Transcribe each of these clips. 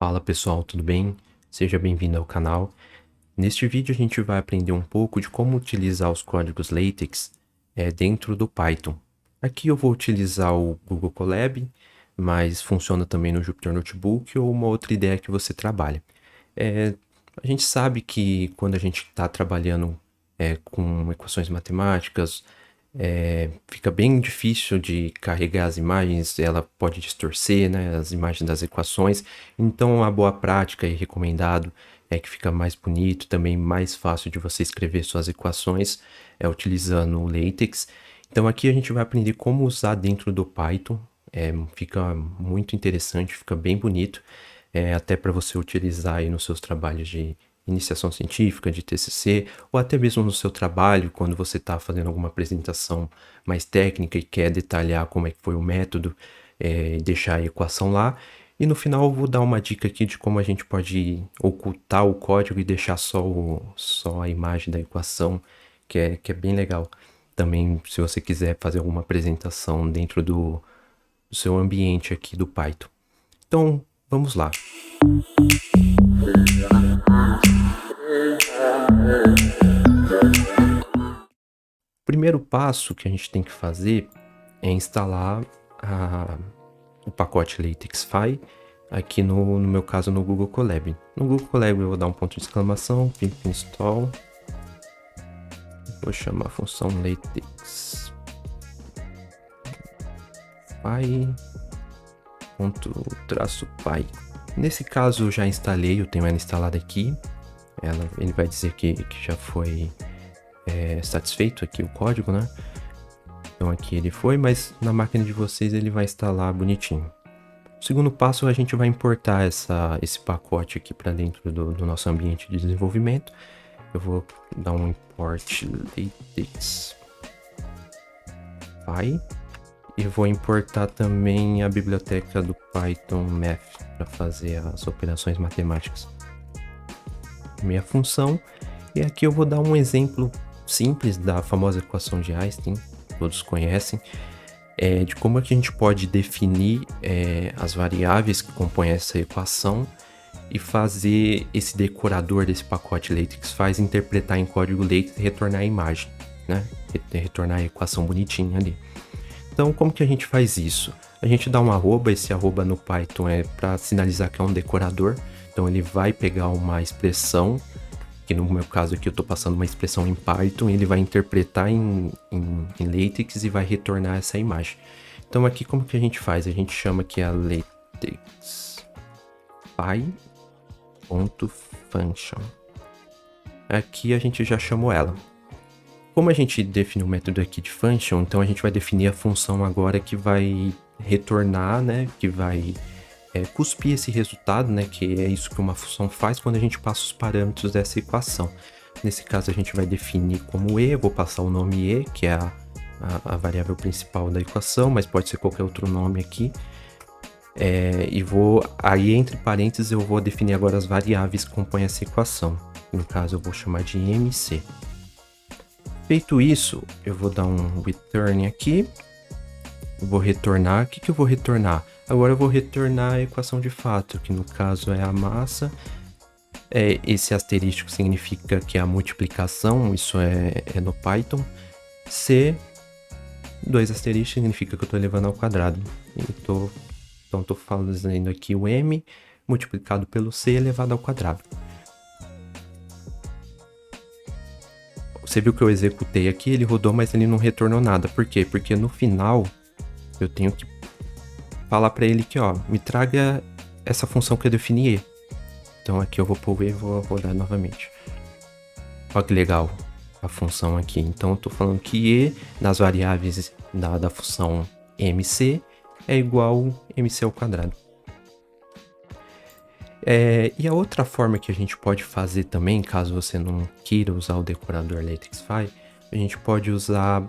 Fala pessoal, tudo bem? Seja bem-vindo ao canal. Neste vídeo a gente vai aprender um pouco de como utilizar os códigos LaTeX dentro do Python. Aqui eu vou utilizar o Google Colab, mas funciona também no Jupyter Notebook ou uma outra ideia que você trabalha. A gente sabe que quando a gente está trabalhando com equações matemáticas, fica bem difícil de carregar as imagens, ela pode distorcer, né, as imagens das equações. Então, a boa prática e recomendado é que fica mais bonito, também mais fácil de você escrever suas equações utilizando o LaTeX. Então, aqui a gente vai aprender como usar dentro do Python. Fica muito interessante, fica bem bonito, até para você utilizar aí nos seus trabalhos de iniciação científica, de TCC, ou até mesmo no seu trabalho, quando você está fazendo alguma apresentação mais técnica e quer detalhar como é que foi o método, deixar a equação lá. E no final eu vou dar uma dica aqui de como a gente pode ocultar o código e deixar só a imagem da equação, que é bem legal. Também, se você quiser fazer alguma apresentação dentro do seu ambiente aqui do Python. Então, vamos lá. O primeiro passo que a gente tem que fazer é instalar o pacote LaTeXify aqui no meu caso no Google Colab. No Google Colab eu vou dar um ponto de exclamação, pip install, vou chamar a função LaTeXify .-py. Nesse caso eu já instalei, eu tenho ela instalada aqui. Ele vai dizer que já foi satisfeito aqui o código, né? Então aqui ele foi, mas na máquina de vocês ele vai instalar bonitinho. O segundo passo, a gente vai importar esse pacote aqui para dentro do nosso ambiente de desenvolvimento. Eu vou dar um import LaTeXify e vou importar também a biblioteca do Python Math para fazer as operações matemáticas. Minha função, e aqui eu vou dar um exemplo simples da famosa equação de Einstein, todos conhecem, de como é que a gente pode definir as variáveis que compõem essa equação e fazer esse decorador desse pacote LaTeXify interpretar em código LaTeX e retornar a imagem, né? Retornar a equação bonitinha ali. Então, como que a gente faz isso? A gente dá um arroba, esse arroba no Python é para sinalizar que é um decorador. Então, ele vai pegar uma expressão, que no meu caso aqui eu estou passando uma expressão em Python, ele vai interpretar em LaTeX e vai retornar essa imagem. Então, aqui como que a gente faz? A gente chama aqui a LaTeXify.function. Aqui a gente já chamou ela. Como a gente definiu o método aqui de function, então a gente vai definir a função agora que vai retornar, né, que vai cuspir esse resultado, né, que é isso que uma função faz quando a gente passa os parâmetros dessa equação. Nesse caso a gente vai definir como e, eu vou passar o nome e, que é a variável principal da equação, mas pode ser qualquer outro nome aqui. Aí entre parênteses eu vou definir agora as variáveis que compõem essa equação. No caso eu vou chamar de MC. Feito isso, eu vou dar um return aqui. Eu vou retornar. O que eu vou retornar? Agora eu vou retornar a equação de fato, que no caso é a massa. Esse asterístico significa que é a multiplicação, isso é no Python. C, 2 asterísticos, significa que eu estou elevando ao quadrado. Então estou fazendo aqui o M multiplicado pelo C elevado ao quadrado. Você viu que eu executei aqui, ele rodou, mas ele não retornou nada. Por quê? Porque no final eu tenho que falar para ele que, ó, me traga essa função que eu defini E. Então aqui eu vou pôr E e vou rodar novamente. Olha que legal a função aqui. Então eu tô falando que E nas variáveis da função MC é igual MC ao quadrado. E a outra forma que a gente pode fazer também, caso você não queira usar o decorador LaTeXify, a gente pode usar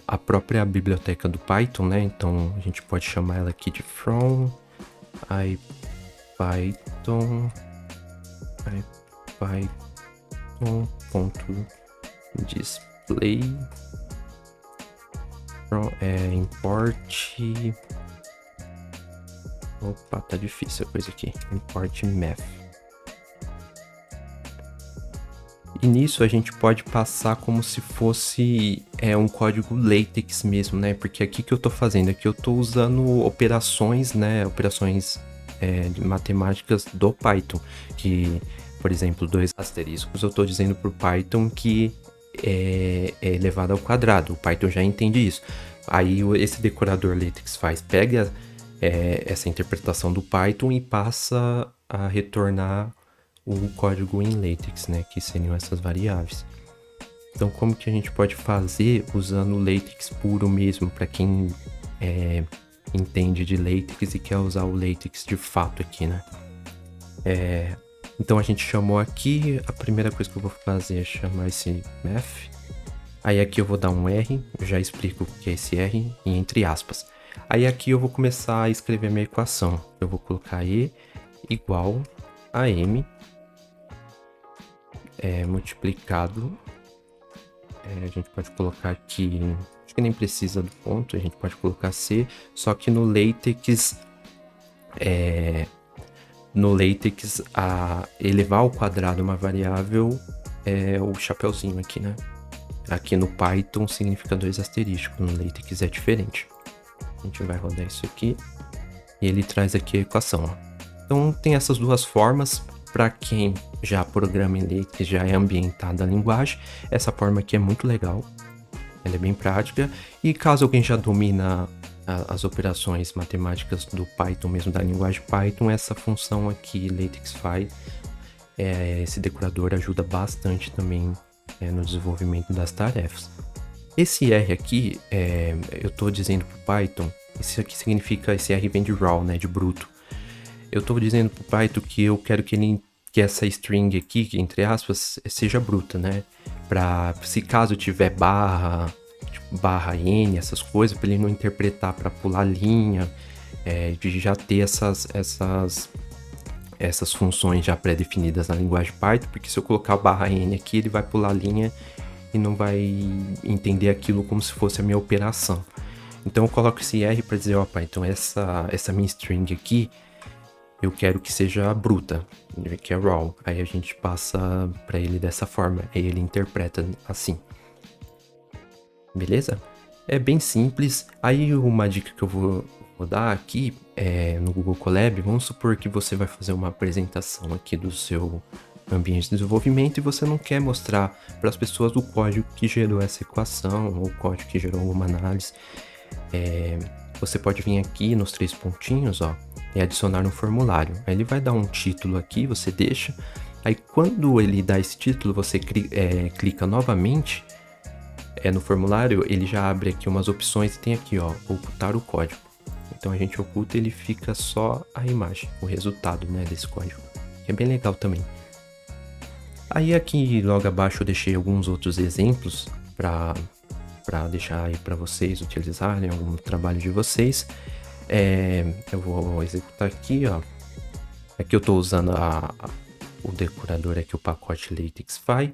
a própria biblioteca do Python, né? Então a gente pode chamar ela aqui de from ipython.display import Opa, tá difícil a coisa aqui. Import math. E nisso a gente pode passar como se fosse um código LaTeX mesmo, né? Porque aqui que eu tô fazendo, aqui eu tô usando operações, né? Operações de matemáticas do Python. Que, por exemplo, 2 asteriscos, eu tô dizendo pro Python que é elevado ao quadrado. O Python já entende isso. Aí esse decorador LaTeX pega essa interpretação do Python e passa a retornar o código em LaTeX, né, que seriam essas variáveis. Então, como que a gente pode fazer usando o LaTeX puro mesmo, para quem entende de LaTeX e quer usar o LaTeX de fato aqui, né? Então a gente chamou aqui, a primeira coisa que eu vou fazer é chamar esse math. Aí aqui eu vou dar um R, eu já explico o que é esse R, e entre aspas. Aí aqui eu vou começar a escrever a minha equação. Eu vou colocar E igual a M multiplicado. A gente pode colocar aqui, acho que nem precisa do ponto, a gente pode colocar C, só que no LaTeX, a elevar ao quadrado uma variável é o chapeuzinho aqui, né? Aqui no Python significa 2 asteriscos, no LaTeX é diferente. A gente vai rodar isso aqui e ele traz aqui a equação, ó. Então tem essas duas formas. Para quem já programa em LaTeX, já é ambientado a linguagem, essa forma aqui é muito legal, ela é bem prática. E caso alguém já domina as operações matemáticas do Python, mesmo da linguagem Python, essa função aqui, LaTeX-Fy, esse decorador ajuda bastante também no desenvolvimento das tarefas. Esse R aqui, eu estou dizendo para o Python, isso aqui significa, esse R vem de raw, né, de bruto. Eu estou dizendo para o Python que eu quero que essa string aqui, entre aspas, seja bruta, né? Para se caso tiver barra, tipo, barra N, essas coisas, para ele não interpretar para pular linha, de já ter essas funções já pré-definidas na linguagem Python, porque se eu colocar barra N aqui, ele vai pular linha e não vai entender aquilo como se fosse a minha operação. Então eu coloco esse R para dizer, ó, Python, essa minha string aqui, eu quero que seja bruta, que é raw. Aí a gente passa para ele dessa forma, aí ele interpreta assim. Beleza? É bem simples. Aí uma dica que eu vou dar aqui no Google Colab, vamos supor que você vai fazer uma apresentação aqui do seu ambiente de desenvolvimento e você não quer mostrar para as pessoas o código que gerou essa equação ou o código que gerou alguma análise. Você pode vir aqui nos 3 pontinhos, ó, e adicionar um formulário. Aí ele vai dar um título aqui, você deixa. Aí quando ele dá esse título, você clica novamente no formulário, ele já abre aqui umas opções e tem aqui, ó, ocultar o código. Então a gente oculta e ele fica só a imagem, o resultado, né, desse código. Que é bem legal também. Aí aqui logo abaixo eu deixei alguns outros exemplos para deixar aí para vocês utilizarem algum trabalho de vocês. Eu vou executar aqui, ó. Aqui eu estou usando o decorador aqui, o pacote LaTeX-Fy.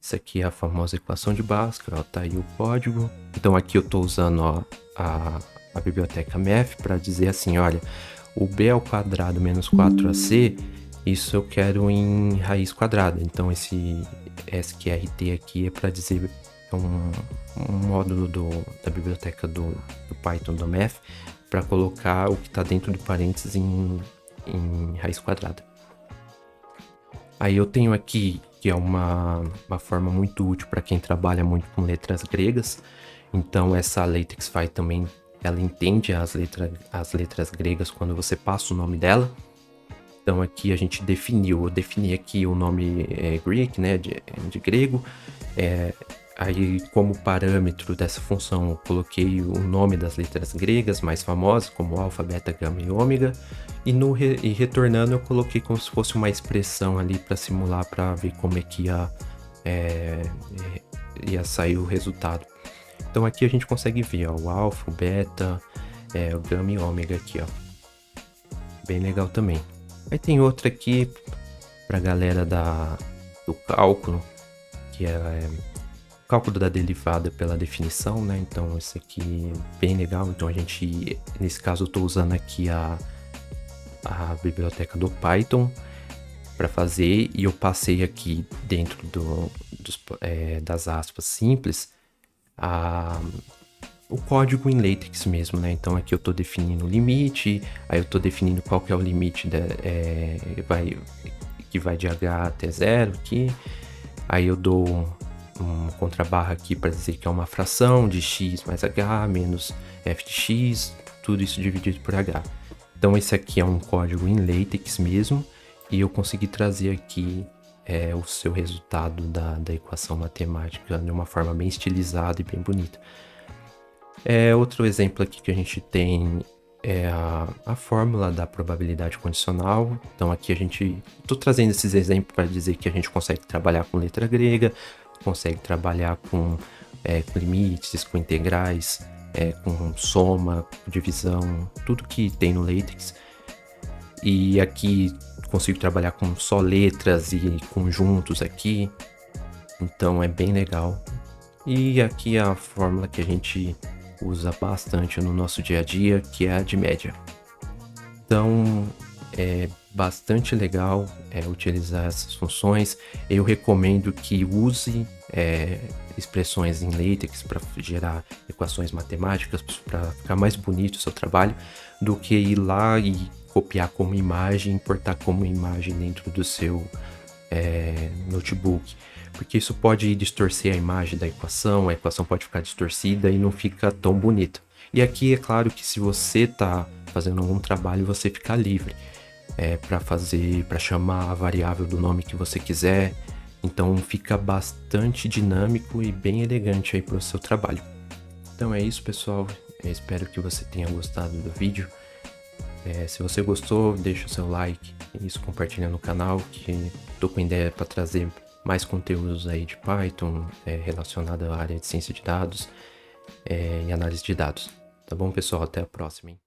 Isso aqui é a famosa equação de Bhaskara, ó, tá aí o código. Então aqui eu estou usando, ó, a biblioteca math para dizer assim, olha, o b ao quadrado menos 4ac, isso eu quero em raiz quadrada. Então esse sqrt aqui é para dizer um módulo da biblioteca do Python do math para colocar o que está dentro de parênteses em raiz quadrada. Aí eu tenho aqui que é uma forma muito útil para quem trabalha muito com letras gregas. Então essa LaTeX-Fy também ela entende as letras gregas quando você passa o nome dela. Então aqui a gente eu defini aqui o nome Greek, né, de grego. Aí como parâmetro dessa função eu coloquei o nome das letras gregas mais famosas, como alfa, beta, gama e ômega. E retornando eu coloquei como se fosse uma expressão ali para simular, para ver como é que ia sair o resultado. Então aqui a gente consegue ver, ó, o alfa, o beta, o gama e ômega aqui, ó. Bem legal também. Aí tem outra aqui para a galera do cálculo, que é o cálculo da derivada pela definição, né? Então esse aqui é bem legal. Então a gente, nesse caso eu estou usando aqui a biblioteca do Python para fazer, e eu passei aqui dentro das aspas simples o código em LaTeX mesmo, né? Então aqui eu estou definindo o limite, aí eu estou definindo qual que é o limite que vai de H até 0 aqui, aí eu dou um contrabarra aqui para dizer que é uma fração de x mais h menos f de x, tudo isso dividido por h. Então esse aqui é um código em LaTeX mesmo, e eu consegui trazer aqui o seu resultado da equação matemática de uma forma bem estilizada e bem bonita. Outro exemplo aqui que a gente tem é a fórmula da probabilidade condicional. Então aqui estou trazendo esses exemplos para dizer que a gente consegue trabalhar com letra grega, consegue trabalhar com limites, com integrais, com soma, divisão, tudo que tem no LaTeX. E aqui consigo trabalhar com só letras e conjuntos aqui, então é bem legal. E aqui é a fórmula que a gente usa bastante no nosso dia a dia, que é a de média. Então é bastante legal utilizar essas funções. Eu recomendo que use expressões em LaTeX para gerar equações matemáticas, para ficar mais bonito o seu trabalho, do que ir lá e copiar como imagem, importar como imagem dentro do seu notebook, porque isso pode distorcer a imagem da equação, a equação pode ficar distorcida e não fica tão bonita. E aqui é claro que se você está fazendo algum trabalho, você fica livre para chamar a variável do nome que você quiser, então fica bastante dinâmico e bem elegante aí para o seu trabalho. Então é isso, pessoal, eu espero que você tenha gostado do vídeo. Se você gostou, deixa o seu like, isso, compartilha no canal, que tô com ideia para trazer mais conteúdos aí de Python relacionado à área de ciência de dados e análise de dados. Tá bom, pessoal? Até a próxima, hein?